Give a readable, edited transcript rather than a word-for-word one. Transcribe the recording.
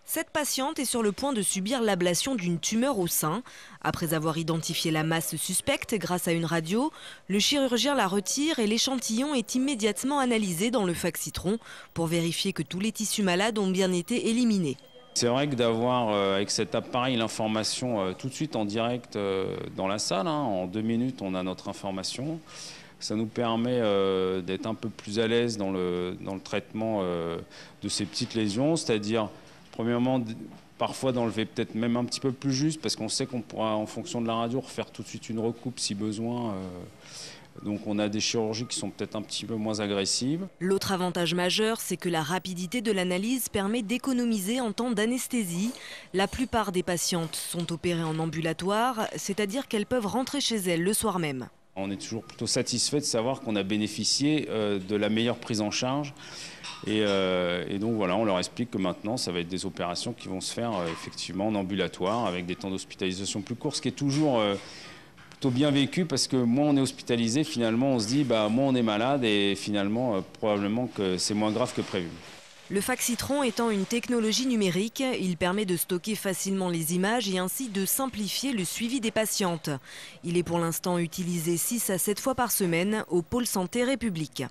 Cette patiente est sur le point de subir l'ablation d'une tumeur au sein. Après avoir identifié la masse suspecte grâce à une radio, le chirurgien la retire et l'échantillon est immédiatement analysé dans le Faxitron pour vérifier que tous les tissus malades ont bien été éliminés. C'est vrai que d'avoir avec cet appareil l'information tout de suite en direct dans la salle, en 2 minutes on a notre information. Ça nous permet d'être un peu plus à l'aise dans le traitement de ces petites lésions, c'est-à-dire premièrement parfois d'enlever peut-être même un petit peu plus juste parce qu'on sait qu'on pourra en fonction de la radio refaire tout de suite une recoupe si besoin. Donc on a des chirurgies qui sont peut-être un petit peu moins agressives. L'autre avantage majeur, c'est que la rapidité de l'analyse permet d'économiser en temps d'anesthésie. La plupart des patientes sont opérées en ambulatoire, c'est-à-dire qu'elles peuvent rentrer chez elles le soir même. On est toujours plutôt satisfait de savoir qu'on a bénéficié de la meilleure prise en charge. Et donc voilà, on leur explique que maintenant, ça va être des opérations qui vont se faire effectivement en ambulatoire avec des temps d'hospitalisation plus courts, ce qui est toujours plutôt bien vécu parce que moins on est hospitalisé, finalement on se dit moins on est malade et finalement probablement que c'est moins grave que prévu. Le Faxitron étant une technologie numérique, il permet de stocker facilement les images et ainsi de simplifier le suivi des patientes. Il est pour l'instant utilisé 6 à 7 fois par semaine au Pôle Santé République.